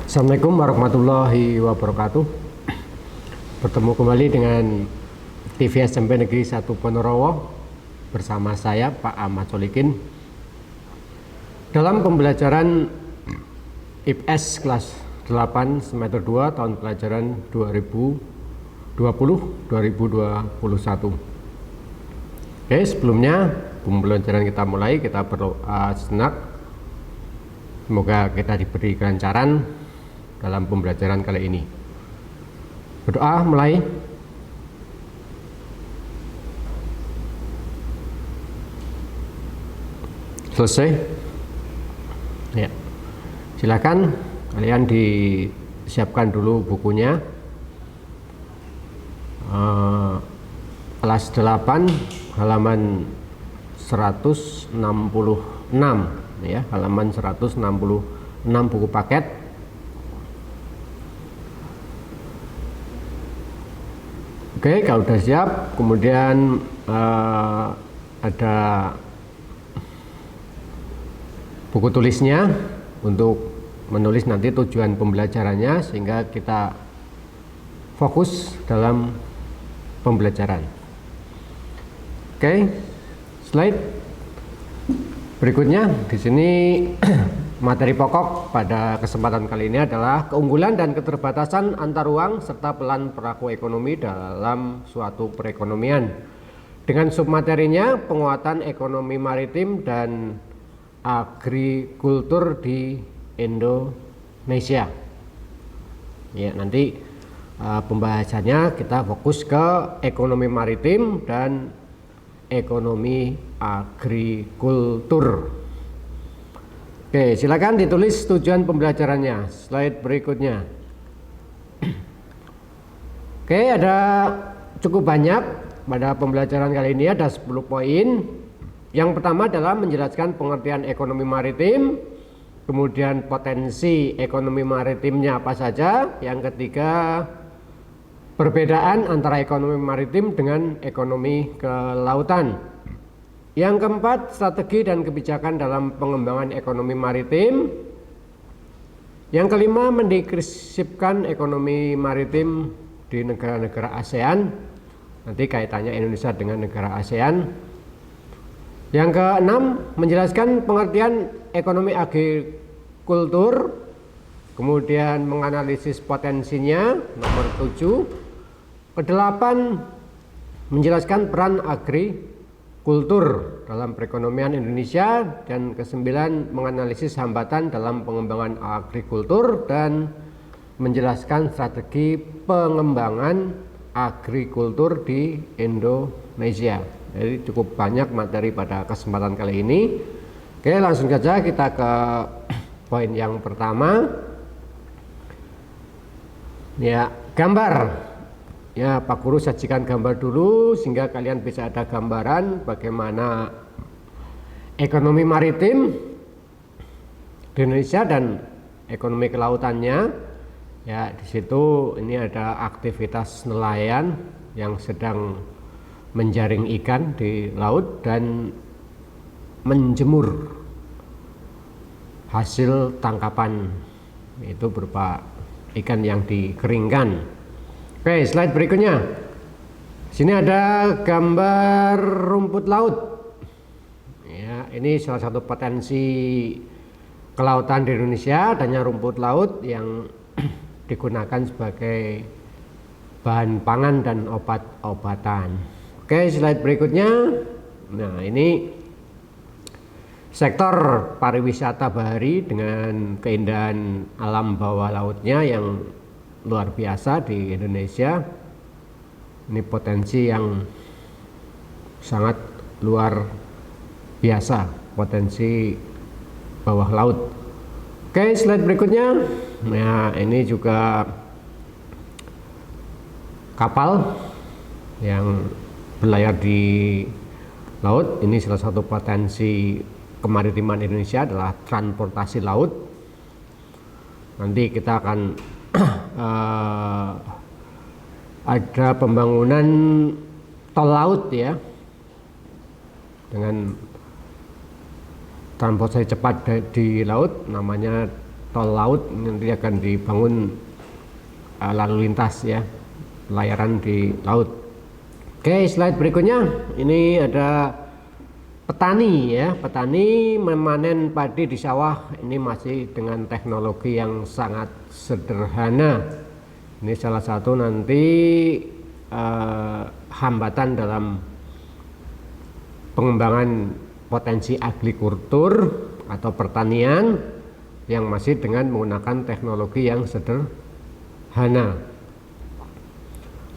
Assalamualaikum warahmatullahi wabarakatuh. Bertemu kembali dengan TV SMP Negeri 1 Ponorogo bersama saya Pak Ahmad Solikin dalam pembelajaran IPS kelas 8 semester 2 tahun pelajaran 2020-2021. Oke, sebelumnya pembelajaran kita mulai, kita berdoa sejenak. Semoga kita diberi kelancaran dalam pembelajaran kali ini. Berdoa mulai. Selesai. Ya. Silakan kalian disiapkan dulu bukunya. Kelas 8 halaman 166 ya, halaman 166 buku paket. Oke, kalau sudah siap, kemudian ada buku tulisnya untuk menulis nanti tujuan pembelajarannya sehingga kita fokus dalam pembelajaran. Oke, slide berikutnya di sini. Materi pokok pada kesempatan kali ini adalah keunggulan dan keterbatasan antar ruang serta peran pelaku ekonomi dalam suatu perekonomian. Dengan submaterinya penguatan ekonomi maritim dan agrikultur di Indonesia. Ya, nanti pembahasannya kita fokus ke ekonomi maritim dan ekonomi agrikultur. Oke, silakan ditulis tujuan pembelajarannya. Slide berikutnya. Oke, ada cukup banyak pada pembelajaran kali ini, ada 10 poin. Yang pertama adalah menjelaskan pengertian ekonomi maritim, kemudian potensi ekonomi maritimnya apa saja. Yang ketiga, perbedaan antara ekonomi maritim dengan ekonomi kelautan. Yang keempat, strategi dan kebijakan dalam pengembangan ekonomi maritim. Yang kelima, mendeskripsikan ekonomi maritim di negara-negara ASEAN. Nanti kaitannya Indonesia dengan negara ASEAN. Yang keenam, menjelaskan pengertian ekonomi agrikultur. Kemudian menganalisis potensinya, nomor 7. Kedelapan, menjelaskan peran agrikultur dalam perekonomian Indonesia, dan kesembilan menganalisis hambatan dalam pengembangan agrikultur dan menjelaskan strategi pengembangan agrikultur di Indonesia. Jadi cukup banyak materi pada kesempatan kali ini. Oke, langsung saja kita ke poin yang pertama. Ya, gambar. Ya, Pak Guru sajikan gambar dulu sehingga kalian bisa ada gambaran bagaimana ekonomi maritim di Indonesia dan ekonomi kelautannya. Ya, di situ ini ada aktivitas nelayan yang sedang menjaring ikan di laut dan menjemur hasil tangkapan, itu berupa ikan yang dikeringkan. Oke, slide berikutnya. Sini ada gambar rumput laut. Ya, ini salah satu potensi kelautan di Indonesia, adanya rumput laut yang digunakan sebagai bahan pangan dan obat-obatan. Oke, slide berikutnya. Nah, ini sektor pariwisata bahari dengan keindahan alam bawah lautnya yang luar biasa di Indonesia. Ini potensi yang sangat luar biasa, potensi bawah laut. Oke, slide berikutnya. Nah, ini juga kapal yang berlayar di laut. Ini salah satu potensi kemaritiman Indonesia adalah transportasi laut. Nanti kita akan ada pembangunan tol laut ya, dengan transportasi cepat di laut, namanya tol laut nanti akan dibangun lalu lintas ya, pelayaran di laut. Oke, slide berikutnya ini ada petani ya, petani memanen padi di sawah. Ini masih dengan teknologi yang sangat sederhana. Ini salah satu nanti hambatan dalam pengembangan potensi agrikultur atau pertanian yang masih dengan menggunakan teknologi yang sederhana.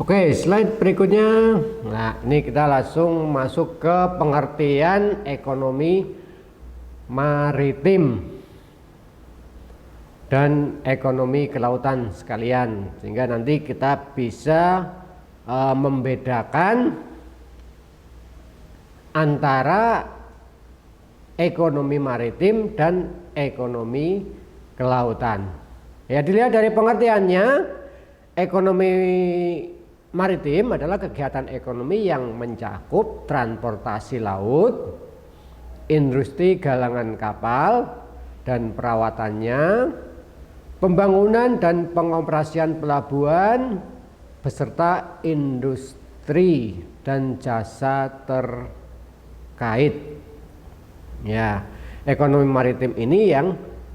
Oke, slide berikutnya. Nah, ini kita langsung masuk ke pengertian ekonomi maritim dan ekonomi kelautan sekalian, sehingga nanti kita bisa membedakan antara ekonomi maritim dan ekonomi kelautan. Ya, dilihat dari pengertiannya, ekonomi maritim adalah kegiatan ekonomi yang mencakup transportasi laut, industri galangan kapal dan perawatannya, pembangunan dan pengoperasian pelabuhan, beserta industri dan jasa terkait. Ya, ekonomi maritim ini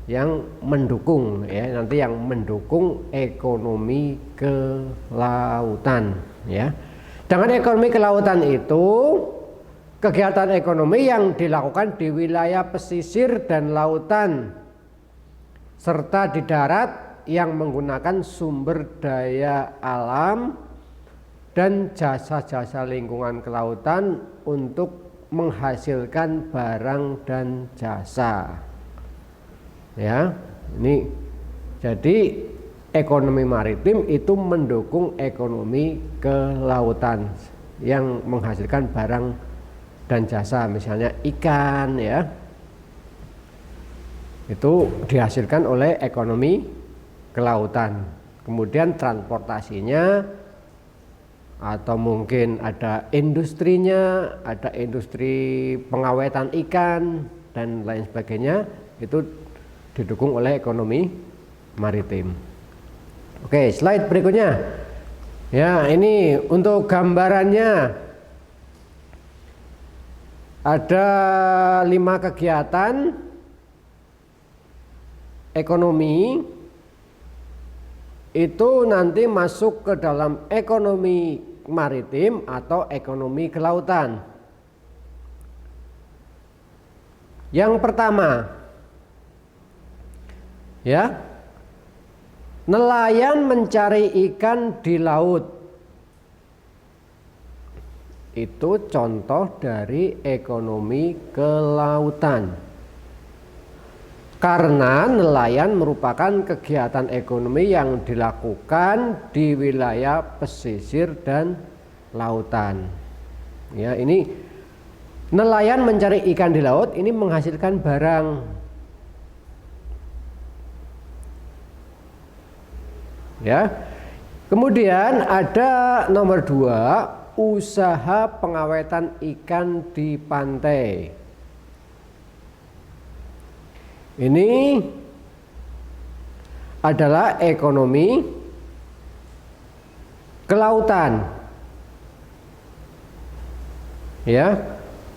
yang mendukung ya, nanti yang mendukung ekonomi kelautan ya. Dengan ekonomi kelautan itu kegiatan ekonomi yang dilakukan di wilayah pesisir dan lautan serta di darat yang menggunakan sumber daya alam dan jasa-jasa lingkungan kelautan untuk menghasilkan barang dan jasa. Ya, ini jadi ekonomi maritim itu mendukung ekonomi kelautan yang menghasilkan barang dan jasa, misalnya ikan ya, itu dihasilkan oleh ekonomi kelautan. Kemudian transportasinya atau mungkin ada industrinya, ada industri pengawetan ikan dan lain sebagainya, itu didukung oleh ekonomi maritim. Oke, slide berikutnya. Ya, ini untuk gambarannya ada 5 kegiatan ekonomi itu nanti masuk ke dalam ekonomi maritim atau ekonomi kelautan. Yang pertama, ya, nelayan mencari ikan di laut. Itu contoh dari ekonomi kelautan. Karena nelayan merupakan kegiatan ekonomi yang dilakukan di wilayah pesisir dan lautan. Ya, ini nelayan mencari ikan di laut ini menghasilkan barang. Ya. Kemudian ada nomor 2, usaha pengawetan ikan di pantai. Ini adalah ekonomi kelautan. Ya.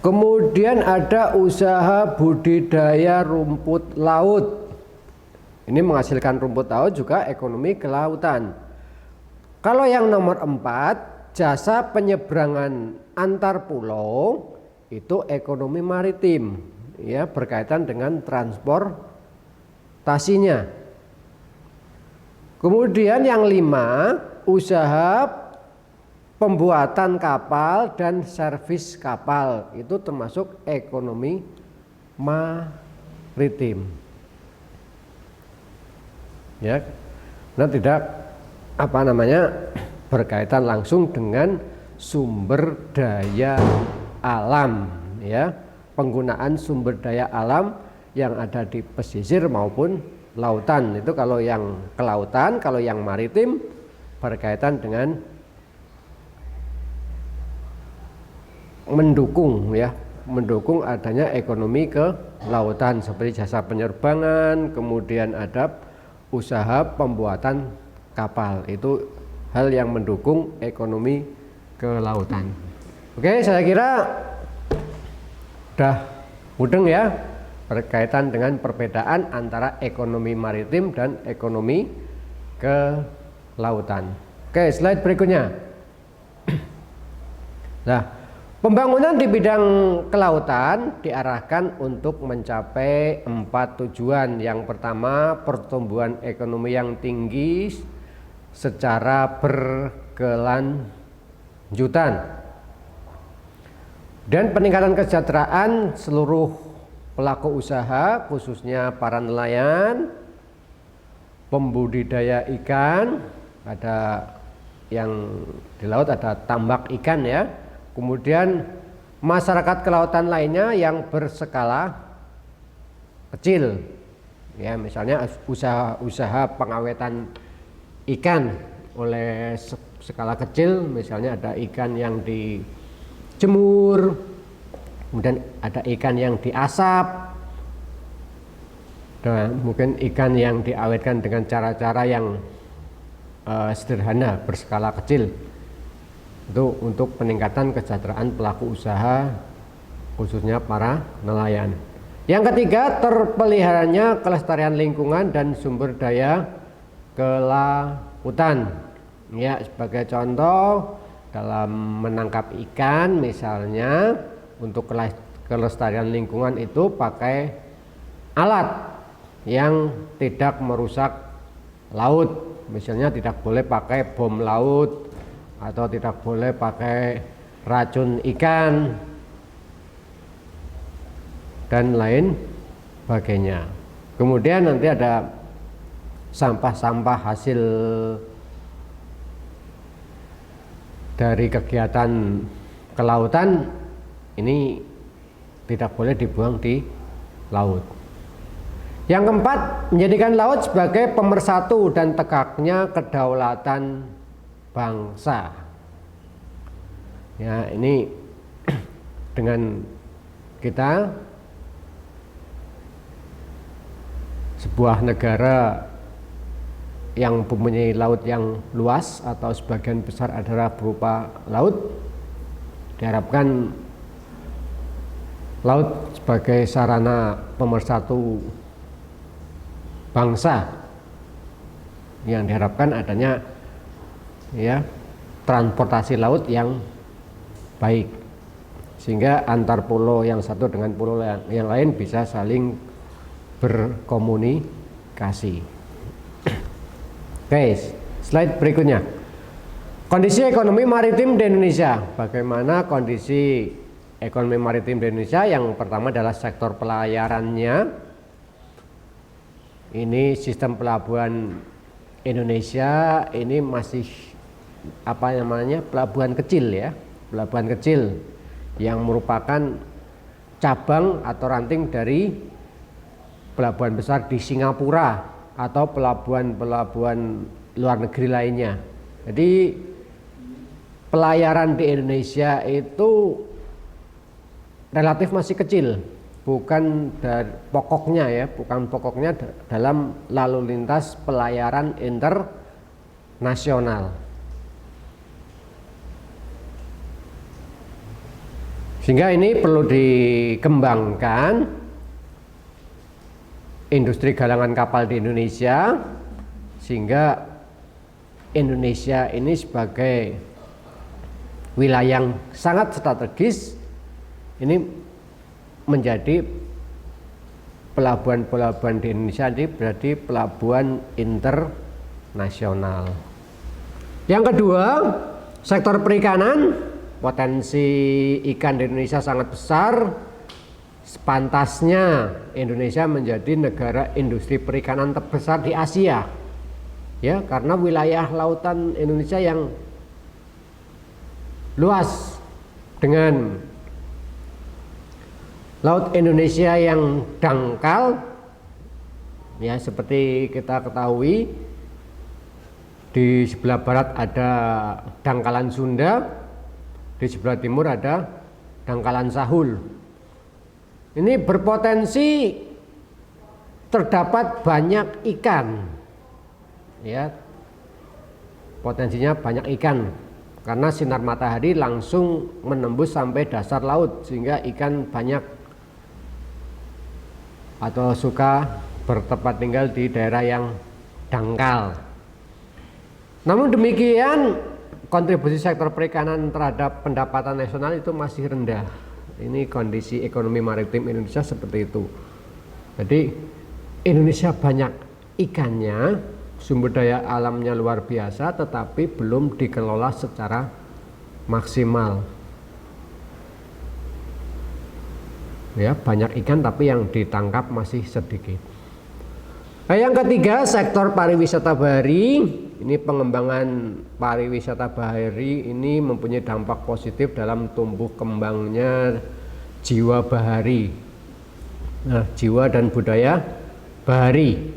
Kemudian ada usaha budidaya rumput laut. Ini menghasilkan rumput laut juga ekonomi kelautan. Kalau yang nomor 4, jasa penyeberangan antar pulau, itu ekonomi maritim. Ya, berkaitan dengan transportasinya. Kemudian yang 5, usaha pembuatan kapal dan servis kapal, itu termasuk ekonomi maritim. Ya, nah tidak berkaitan langsung dengan sumber daya alam ya. Penggunaan sumber daya alam yang ada di pesisir maupun lautan, itu kalau yang kelautan. Kalau yang maritim berkaitan dengan mendukung ya, mendukung adanya ekonomi kelautan seperti jasa penerbangan, kemudian ada usaha pembuatan kapal. Itu hal yang mendukung ekonomi kelautan. Oke, saya kira udah mudeng ya berkaitan dengan perbedaan antara ekonomi maritim dan ekonomi kelautan. Oke, slide berikutnya. Nah, pembangunan di bidang kelautan diarahkan untuk mencapai 4 tujuan. Yang pertama, pertumbuhan ekonomi yang tinggi secara berkelanjutan dan peningkatan kesejahteraan seluruh pelaku usaha, khususnya para nelayan, pembudidaya ikan, ada yang di laut ada tambak ikan ya. Kemudian masyarakat kelautan lainnya yang berskala kecil, ya misalnya usaha pengawetan ikan oleh skala kecil, misalnya ada ikan yang dijemur, kemudian ada ikan yang diasap, dan mungkin ikan yang diawetkan dengan cara-cara yang sederhana berskala kecil. Itu untuk peningkatan kesejahteraan pelaku usaha, khususnya para nelayan. Yang ketiga, terpeliharanya kelestarian lingkungan dan sumber daya kelautan. Ya, sebagai contoh dalam menangkap ikan misalnya, untuk kelestarian lingkungan itu pakai alat yang tidak merusak laut. Misalnya tidak boleh pakai bom laut, atau tidak boleh pakai racun ikan dan lain sebagainya. Kemudian nanti ada sampah-sampah hasil dari kegiatan kelautan, ini tidak boleh dibuang di laut. Yang keempat, menjadikan laut sebagai pemersatu dan tegaknya kedaulatan bangsa. Ya, ini dengan kita sebuah negara yang mempunyai laut yang luas atau sebagian besar adalah berupa laut, diharapkan laut sebagai sarana pemersatu bangsa, yang diharapkan adanya ya transportasi laut yang baik, sehingga antar pulau yang satu dengan pulau yang lain bisa saling berkomunikasi. Oke, slide berikutnya. Kondisi ekonomi maritim di Indonesia. Bagaimana kondisi ekonomi maritim di Indonesia? Yang pertama adalah sektor pelayarannya. Ini sistem pelabuhan Indonesia ini masih pelabuhan kecil ya, pelabuhan kecil yang merupakan cabang atau ranting dari pelabuhan besar di Singapura atau pelabuhan-pelabuhan luar negeri lainnya. Jadi pelayaran di Indonesia itu relatif masih kecil, bukan pokoknya dalam lalu lintas pelayaran internasional. Sehingga ini perlu dikembangkan industri galangan kapal di Indonesia, sehingga Indonesia ini sebagai wilayah yang sangat strategis ini menjadi pelabuhan-pelabuhan di Indonesia ini berarti pelabuhan internasional. Yang kedua, sektor perikanan. Potensi ikan di Indonesia sangat besar. Sepantasnya Indonesia menjadi negara industri perikanan terbesar di Asia. Ya, karena wilayah lautan Indonesia yang luas, dengan laut Indonesia yang dangkal. Ya, seperti kita ketahui, di sebelah barat ada dangkalan Sunda, di sebelah timur ada dangkalan Sahul. ini berpotensi terdapat banyak ikan, ya, potensinya banyak ikan karena sinar matahari langsung menembus sampai dasar laut sehingga ikan banyak atau suka bertempat tinggal di daerah yang dangkal. Namun demikian, kontribusi sektor perikanan terhadap pendapatan nasional itu masih rendah. Ini kondisi ekonomi maritim Indonesia seperti itu. Jadi Indonesia banyak ikannya, sumber daya alamnya luar biasa, tetapi belum dikelola secara maksimal. Ya, banyak ikan tapi yang ditangkap masih sedikit. Nah, yang ketiga, sektor pariwisata bahari. Ini pengembangan pariwisata bahari ini mempunyai dampak positif dalam tumbuh kembangnya jiwa bahari. Nah, jiwa dan budaya bahari.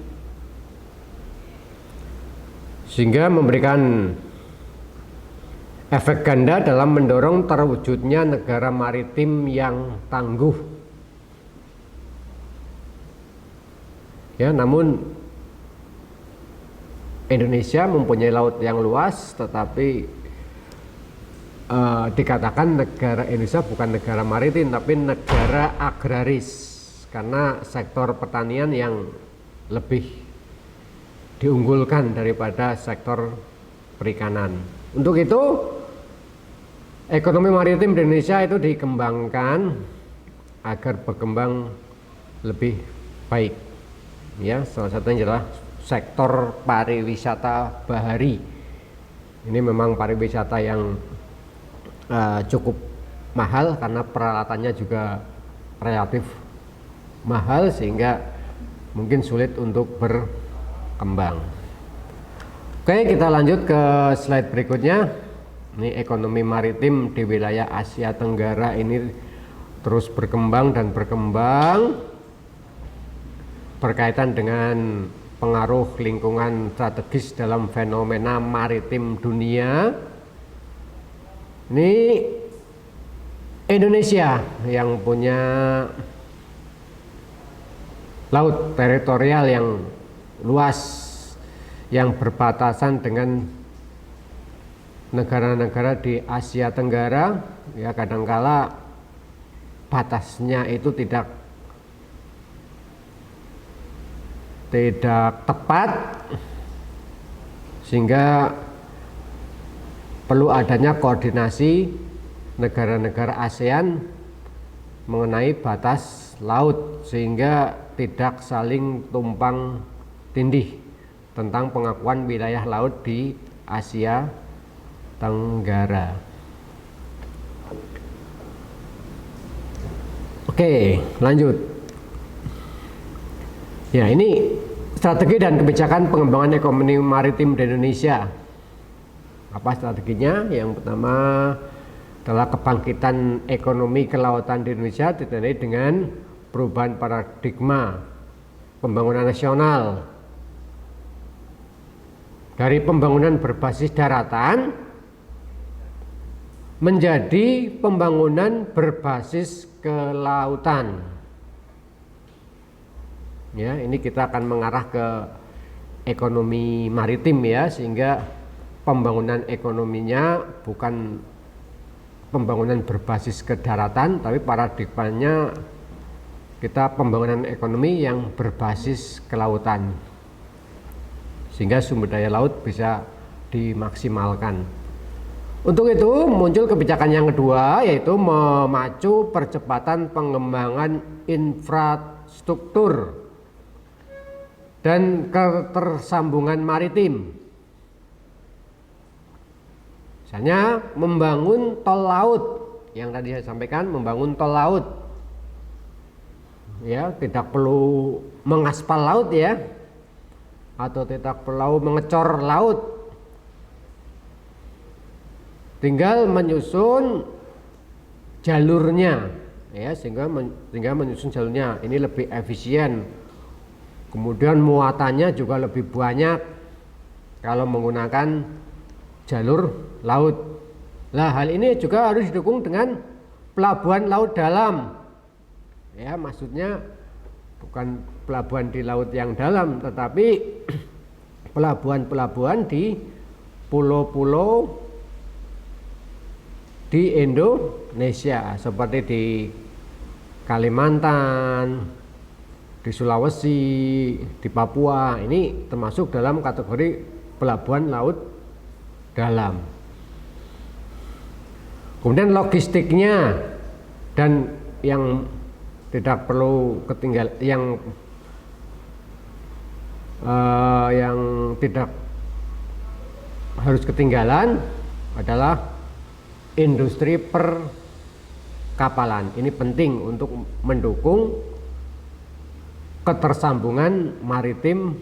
Sehingga memberikan efek ganda dalam mendorong terwujudnya negara maritim yang tangguh. Ya, namun Indonesia mempunyai laut yang luas, tetapi dikatakan negara Indonesia bukan negara maritim, tapi negara agraris, karena sektor pertanian yang lebih diunggulkan daripada sektor perikanan. Untuk itu, ekonomi maritim di Indonesia itu dikembangkan agar berkembang lebih baik. Ya, salah satunya adalah sektor pariwisata bahari. Ini memang pariwisata yang cukup mahal karena peralatannya juga relatif mahal sehingga mungkin sulit untuk berkembang. Oke, kita lanjut ke slide berikutnya. Ini ekonomi maritim di wilayah Asia Tenggara ini terus berkembang dan berkembang berkaitan dengan pengaruh lingkungan strategis dalam fenomena maritim dunia. Ini Indonesia yang punya laut teritorial yang luas, yang berbatasan dengan negara-negara di Asia Tenggara. Ya, kadangkala batasnya itu tidak tepat, sehingga perlu adanya koordinasi negara-negara ASEAN mengenai batas laut sehingga tidak saling tumpang tindih tentang pengakuan wilayah laut di Asia Tenggara. Oke, lanjut. Ya, ini strategi dan kebijakan pengembangan ekonomi maritim di Indonesia. Apa strateginya? Yang pertama adalah kebangkitan ekonomi kelautan di Indonesia ditandai dengan perubahan paradigma pembangunan nasional dari pembangunan berbasis daratan menjadi pembangunan berbasis kelautan. Ya, ini kita akan mengarah ke ekonomi maritim ya, sehingga pembangunan ekonominya bukan pembangunan berbasis ke daratan, tapi paradigmanya kita pembangunan ekonomi yang berbasis kelautan, sehingga sumber daya laut bisa dimaksimalkan. Untuk itu muncul kebijakan yang kedua, yaitu memacu percepatan pengembangan infrastruktur dan ketersambungan maritim. Misalnya membangun tol laut, yang tadi saya sampaikan, membangun tol laut. Ya, tidak perlu mengaspal laut ya, atau tidak perlu mengecor laut. Tinggal menyusun jalurnya ya, sehingga menyusun jalurnya ini lebih efisien. Kemudian muatannya juga lebih banyak kalau menggunakan jalur laut. Nah, hal ini juga harus didukung dengan pelabuhan laut dalam. ya, maksudnya bukan pelabuhan di laut yang dalam, tetapi pelabuhan-pelabuhan di pulau-pulau di Indonesia, seperti di Kalimantan, di Sulawesi, di Papua. Ini termasuk dalam kategori pelabuhan laut dalam. Kemudian logistiknya dan yang tidak perlu ketinggalan, yang tidak harus ketinggalan adalah industri perkapalan. Ini penting untuk mendukung ketersambungan maritim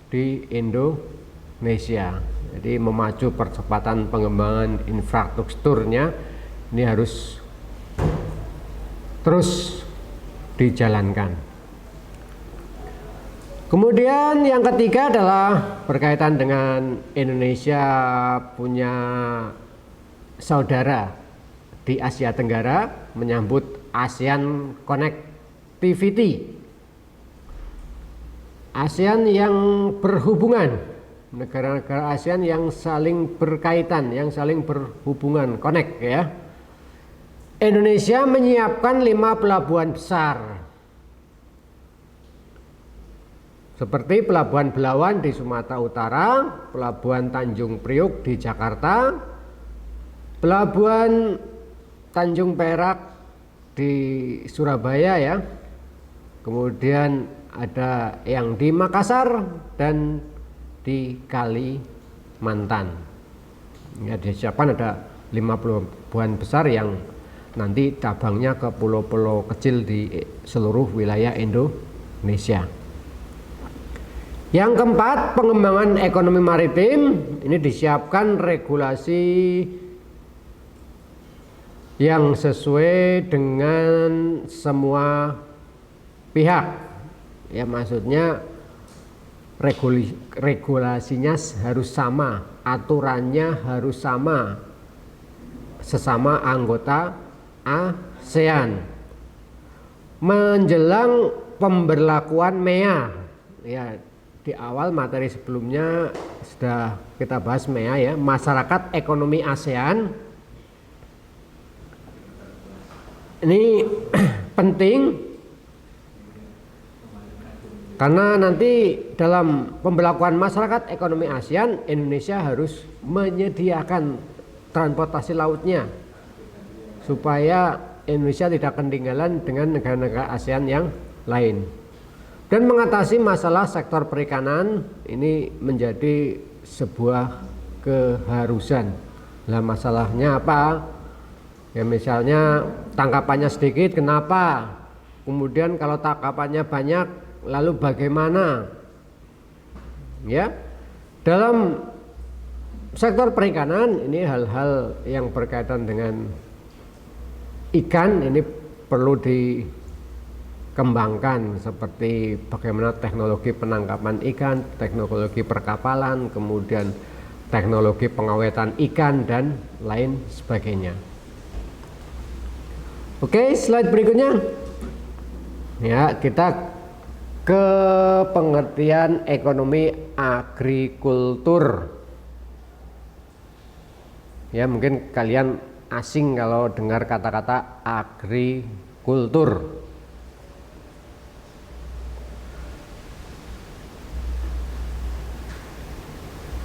di Indonesia. Jadi memacu percepatan pengembangan infrastrukturnya ini harus terus dijalankan. Kemudian yang ketiga adalah berkaitan dengan Indonesia punya saudara di Asia Tenggara menyambut ASEAN Connectivity. ASEAN yang berhubungan, negara-negara ASEAN yang saling berkaitan, yang saling berhubungan, connect ya. Indonesia menyiapkan 5 pelabuhan besar, seperti Pelabuhan Belawan di Sumatera Utara, Pelabuhan Tanjung Priok di Jakarta, Pelabuhan Tanjung Perak di Surabaya ya. Kemudian ada yang di Makassar dan di Kalimantan. Ya, disiapkan ada 5 pelabuhan besar yang nanti cabangnya ke pulau-pulau kecil di seluruh wilayah Indonesia. Yang keempat, pengembangan ekonomi maritim. Ini disiapkan regulasi yang sesuai dengan semua pihak. Ya, maksudnya regulasinya harus sama, aturannya harus sama, sesama anggota ASEAN. Menjelang pemberlakuan MEA, ya, di awal materi sebelumnya sudah kita bahas MEA ya, masyarakat ekonomi ASEAN. Ini penting karena nanti dalam pembelakuan masyarakat ekonomi ASEAN, Indonesia harus menyediakan transportasi lautnya supaya Indonesia tidak ketinggalan dengan negara-negara ASEAN yang lain. Dan mengatasi masalah sektor perikanan ini menjadi sebuah keharusan. Nah, masalahnya apa? Ya, misalnya tangkapannya sedikit, kenapa? Kemudian kalau tangkapannya banyak, lalu bagaimana? Ya, dalam sektor perikanan ini hal-hal yang berkaitan dengan ikan ini perlu dikembangkan, seperti bagaimana teknologi penangkapan ikan, teknologi perkapalan, kemudian teknologi pengawetan ikan dan lain sebagainya. Oke, slide berikutnya. Ya, kita ke pengertian ekonomi agrikultur. Ya, mungkin kalian asing kalau dengar kata-kata agrikultur.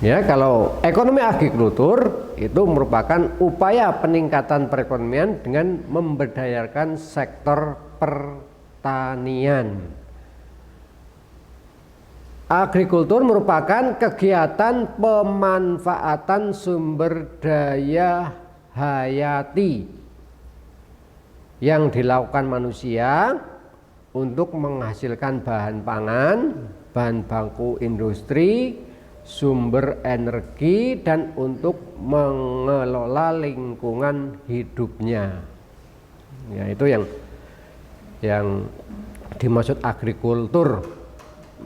Ya, kalau ekonomi agrikultur itu merupakan upaya peningkatan perekonomian dengan memberdayakan sektor pertanian. Agrikultur merupakan kegiatan pemanfaatan sumber daya hayati yang dilakukan manusia untuk menghasilkan bahan pangan, bahan baku industri, sumber energi, dan untuk mengelola lingkungan hidupnya. Ya, itu yang dimaksud agrikultur.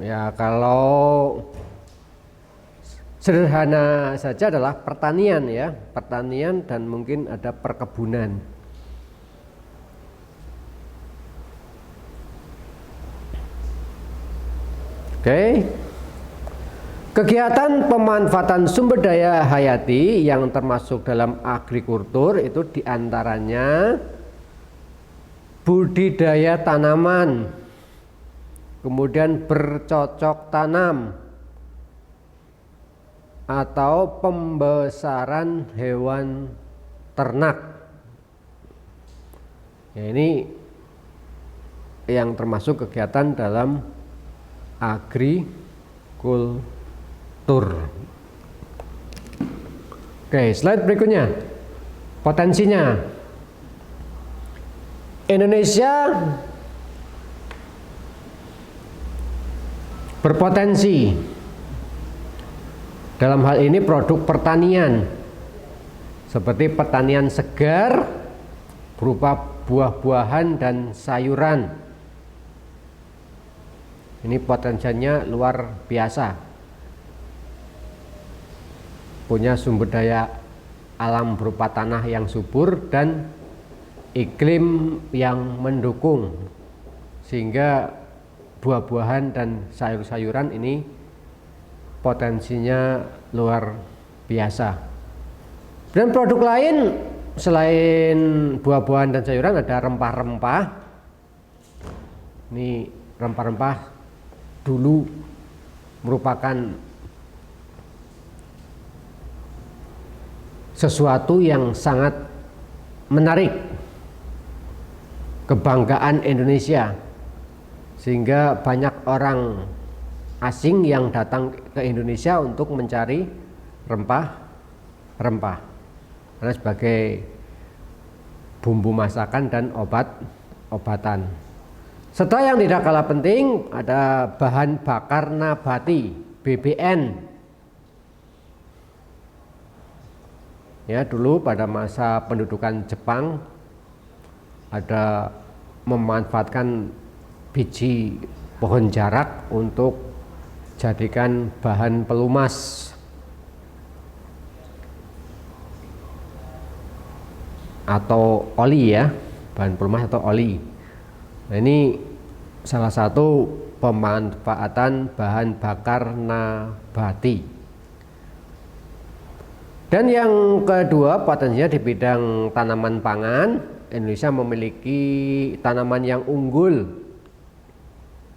Ya, kalau sederhana saja adalah pertanian ya, pertanian dan mungkin ada perkebunan. Oke. Kegiatan pemanfaatan sumber daya hayati yang termasuk dalam agrikultur itu diantaranya budidaya tanaman, kemudian bercocok tanam, atau pembesaran hewan ternak. Ya, ini yang termasuk kegiatan dalam agrikultur. Oke, slide berikutnya. Potensinya. Indonesia berpotensi dalam hal ini produk pertanian seperti pertanian segar berupa buah-buahan dan sayuran. Ini potensinya luar biasa. Punya sumber daya alam berupa tanah yang subur dan iklim yang mendukung, sehingga buah-buahan dan sayur-sayuran ini potensinya luar biasa. Dan produk lain selain buah-buahan dan sayuran ada rempah-rempah. Ini rempah-rempah dulu merupakan sesuatu yang sangat menarik, kebanggaan Indonesia, sehingga banyak orang asing yang datang ke Indonesia untuk mencari rempah-rempah karena sebagai bumbu masakan dan obat-obatan. Serta yang tidak kalah penting ada bahan bakar nabati, BBN. Ya, dulu pada masa pendudukan Jepang ada memanfaatkan biji pohon jarak untuk jadikan bahan pelumas atau oli ya, bahan pelumas atau oli. Nah, ini salah satu pemanfaatan bahan bakar nabati. Dan yang kedua, potensinya di bidang tanaman pangan. Indonesia memiliki tanaman yang unggul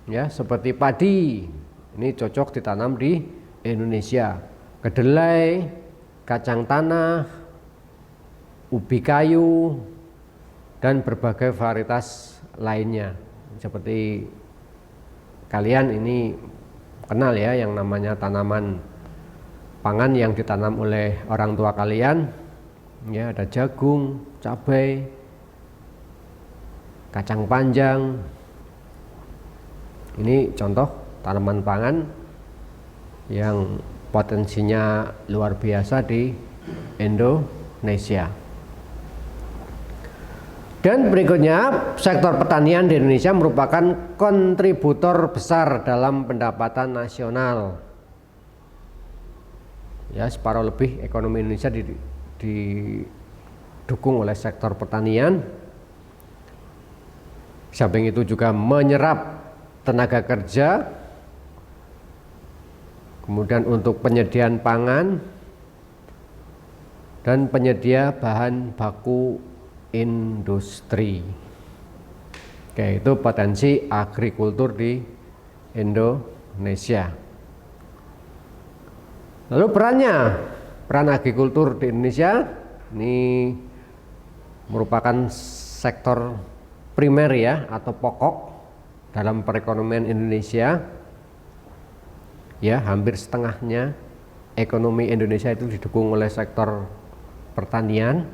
ya, seperti padi. Ini cocok ditanam di Indonesia. Kedelai, kacang tanah, ubi kayu, dan berbagai varietas lainnya. Seperti kalian ini kenal ya yang namanya tanaman pangan yang ditanam oleh orang tua kalian. Ya, ada jagung, cabai, kacang panjang. Ini contoh tanaman pangan yang potensinya luar biasa di Indonesia. Dan berikutnya, sektor pertanian di Indonesia merupakan kontributor besar dalam pendapatan nasional. Ya, separuh lebih ekonomi Indonesia didukung oleh sektor pertanian. Samping itu juga menyerap tenaga kerja, kemudian untuk penyediaan pangan dan penyedia bahan baku industri. Oke, itu potensi agrikultur di Indonesia. Lalu peran agrikultur di Indonesia ini merupakan sektor primer ya, atau pokok dalam perekonomian Indonesia. Ya, hampir setengahnya ekonomi Indonesia itu didukung oleh sektor pertanian.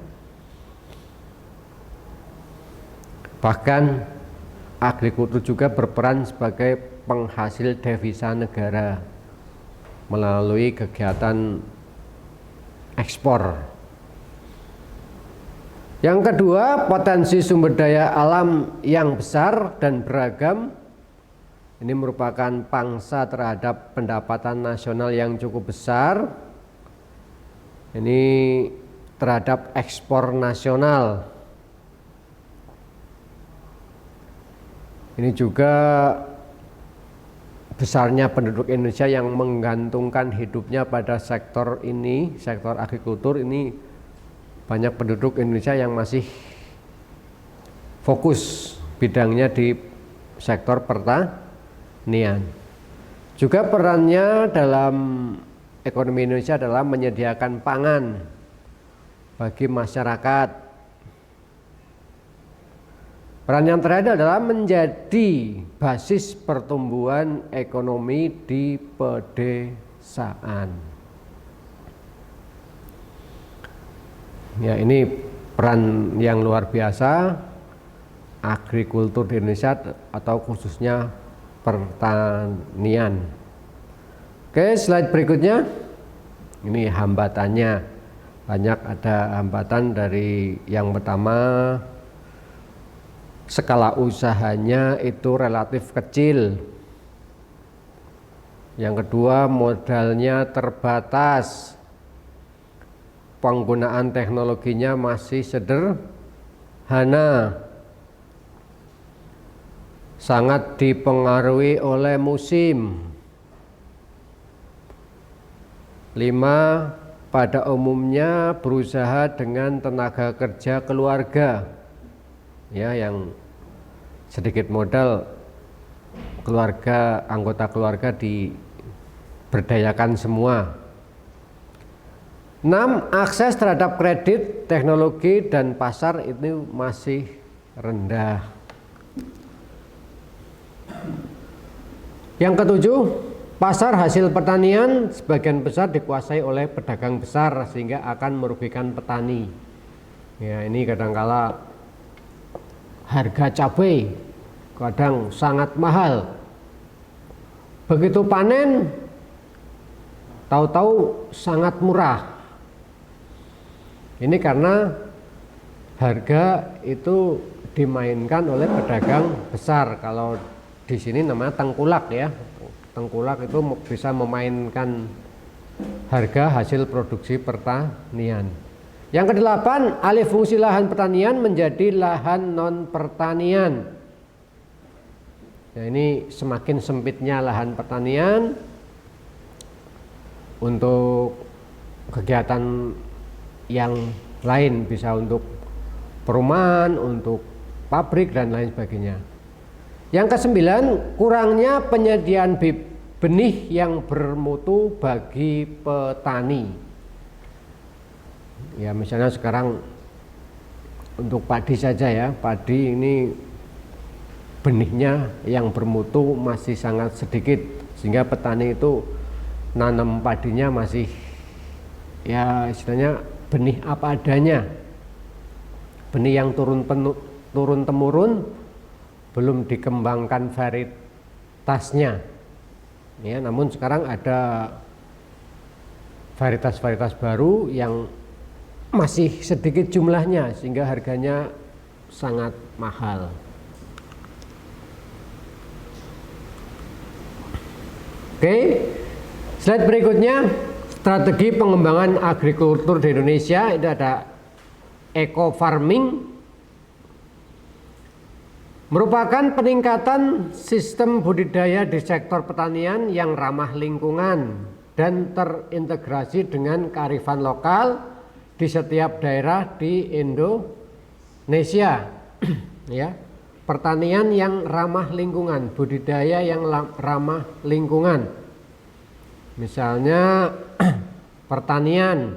Bahkan agrikultur juga berperan sebagai penghasil devisa negara melalui kegiatan ekspor. Yang kedua, potensi sumber daya alam yang besar dan beragam. Ini merupakan pangsa terhadap pendapatan nasional yang cukup besar. Ini terhadap ekspor nasional. Ini juga besarnya penduduk Indonesia yang menggantungkan hidupnya pada sektor ini, sektor agrikultur ini, banyak penduduk Indonesia yang masih fokus bidangnya di sektor pertanian. Juga perannya dalam ekonomi Indonesia adalah menyediakan pangan bagi masyarakat. Peran yang terakhir adalah menjadi basis pertumbuhan ekonomi di pedesaan. Ya, ini peran yang luar biasa agrikultur di Indonesia atau khususnya pertanian. Oke, slide berikutnya. Ini hambatannya. Banyak ada hambatan dari yang pertama, skala usahanya itu relatif kecil. Yang kedua, modalnya terbatas. Penggunaan teknologinya masih sederhana. Sangat dipengaruhi oleh musim. 5. Pada umumnya berusaha dengan tenaga kerja keluarga, ya, yang sedikit modal, anggota keluarga diberdayakan semua. 6. Akses terhadap kredit, teknologi, dan pasar itu masih rendah. Yang ketujuh, pasar hasil pertanian sebagian besar dikuasai oleh pedagang besar sehingga akan merugikan petani. Ya, ini kadangkala harga cabai kadang sangat mahal. Begitu panen, tahu-tahu sangat murah. Ini karena harga itu dimainkan oleh pedagang besar. Kalau di sini namanya tengkulak, ya. Tengkulak itu bisa memainkan harga hasil produksi pertanian. Yang kedelapan, alih fungsi lahan pertanian menjadi lahan non pertanian. Nah, ini semakin sempitnya lahan pertanian untuk kegiatan yang lain, bisa untuk perumahan, untuk pabrik dan lain sebagainya. Yang kesembilan, kurangnya penyediaan benih yang bermutu bagi petani. Ya, misalnya sekarang untuk padi saja, ya, padi ini benihnya yang bermutu masih sangat sedikit, sehingga petani itu nanam padinya masih, ya, istilahnya benih apa adanya, benih yang turun temurun, belum dikembangkan varietasnya, ya. Namun sekarang ada varietas-varietas baru yang masih sedikit jumlahnya sehingga harganya sangat mahal. Oke, slide berikutnya, strategi pengembangan agrikultur di Indonesia. Ini ada eco farming, merupakan peningkatan sistem budidaya di sektor pertanian yang ramah lingkungan dan terintegrasi dengan kearifan lokal di setiap daerah di Indonesia. Ya, pertanian yang ramah lingkungan, budidaya yang ramah lingkungan. Misalnya pertanian,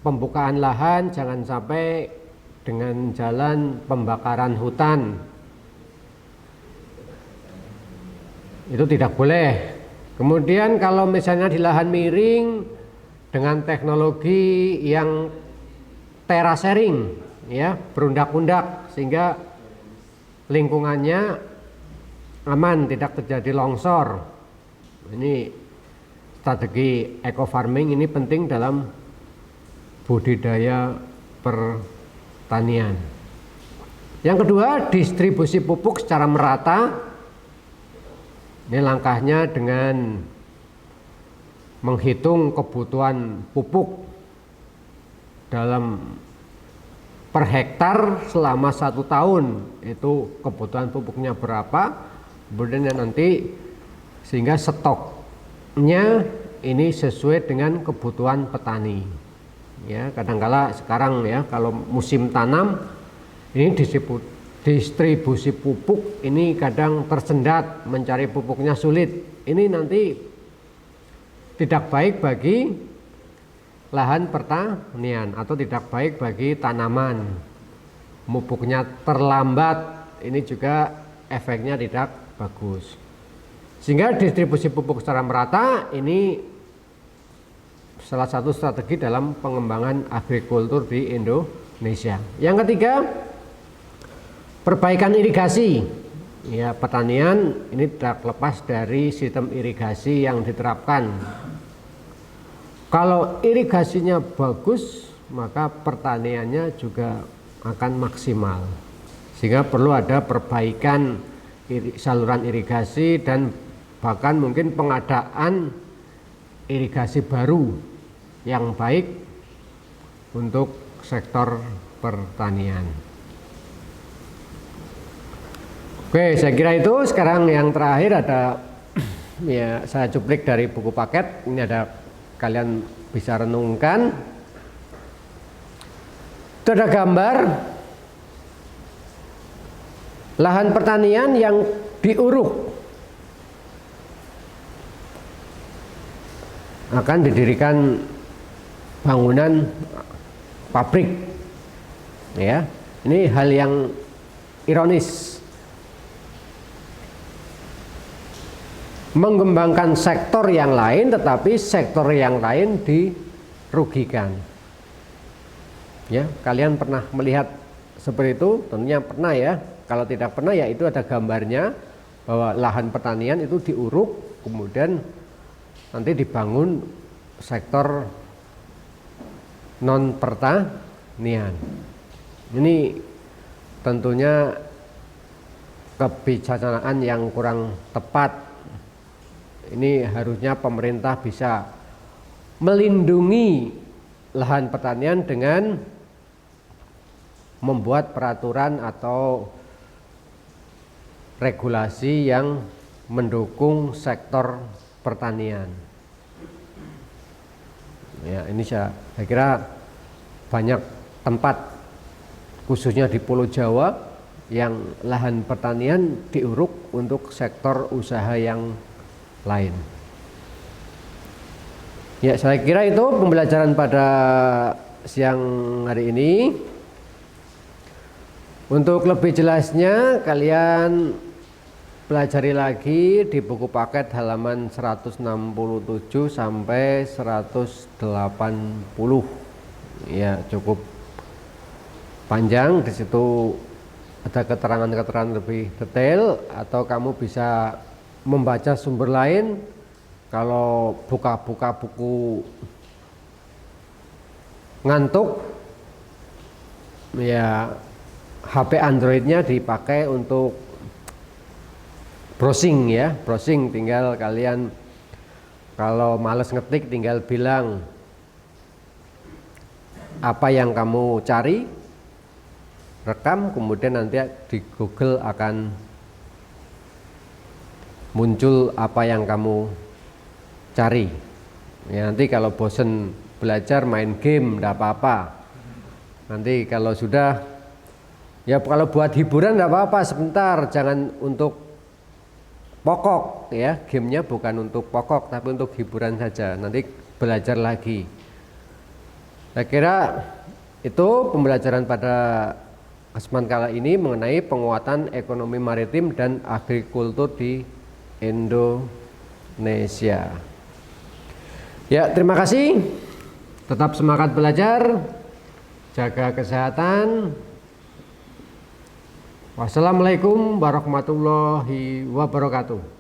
pembukaan lahan jangan sampai dengan jalan pembakaran hutan, itu tidak boleh. Kemudian kalau misalnya di lahan miring dengan teknologi yang terasering, ya, berundak-undak sehingga lingkungannya aman, tidak terjadi longsor. Ini strategi eco farming ini penting dalam budidaya pertanian. Yang kedua, distribusi pupuk secara merata. Ini langkahnya dengan menghitung kebutuhan pupuk dalam per hektar selama 1 tahun, itu kebutuhan pupuknya berapa, kemudian nanti sehingga stoknya ini sesuai dengan kebutuhan petani. Ya, kadangkala sekarang ya kalau musim tanam ini distribusi pupuk ini kadang tersendat, mencari pupuknya sulit. Ini nanti tidak baik bagi lahan pertanian atau tidak baik bagi tanaman. Pupuknya terlambat, ini juga efeknya tidak bagus. Sehingga distribusi pupuk secara merata ini salah satu strategi dalam pengembangan agrikultur di Indonesia. Yang ketiga, perbaikan irigasi. Ya, pertanian ini tidak lepas dari sistem irigasi yang diterapkan. Kalau irigasinya bagus, maka pertaniannya juga akan maksimal. Sehingga perlu ada perbaikan saluran irigasi dan bahkan mungkin pengadaan irigasi baru yang baik untuk sektor pertanian. Oke, saya kira itu. Sekarang yang terakhir ada ya saya cuplik dari buku paket. Ini ada, kalian bisa renungkan. Itu ada gambar lahan pertanian yang diuruk. Akan didirikan bangunan pabrik. Ya, ini hal yang ironis. Mengembangkan sektor yang lain, tetapi sektor yang lain dirugikan. Ya, kalian pernah melihat seperti itu? Tentunya pernah ya. Kalau tidak pernah ya itu ada gambarnya bahwa lahan pertanian itu diuruk, kemudian nanti dibangun sektor non pertanian. Ini tentunya kebijaksanaan yang kurang tepat. Ini harusnya pemerintah bisa melindungi lahan pertanian dengan membuat peraturan atau regulasi yang mendukung sektor pertanian. Ya, ini saya kira banyak tempat khususnya di Pulau Jawa yang lahan pertanian diuruk untuk sektor usaha yang lain. Ya, saya kira itu pembelajaran pada siang hari ini. Untuk lebih jelasnya kalian pelajari lagi di buku paket halaman 167 sampai 180. Ya, cukup panjang. Di situ ada keterangan-keterangan lebih detail, atau kamu bisa membaca sumber lain. Kalau buka-buka buku ngantuk, ya HP Androidnya dipakai untuk browsing ya, browsing. Tinggal kalian kalau males ngetik tinggal bilang apa yang kamu cari, rekam, kemudian nanti di Google akan muncul apa yang kamu cari. Ya, nanti kalau bosen belajar main game enggak apa-apa. Nanti kalau sudah, ya kalau buat hiburan enggak apa-apa sebentar, jangan untuk pokok ya, gamenya bukan untuk pokok tapi untuk hiburan saja, nanti belajar lagi. Saya kira itu pembelajaran pada kesempatan kali ini mengenai penguatan ekonomi maritim dan agrikultur di Indonesia. Ya, terima kasih. Tetap semangat belajar, jaga kesehatan. Wassalamualaikum warahmatullahi wabarakatuh.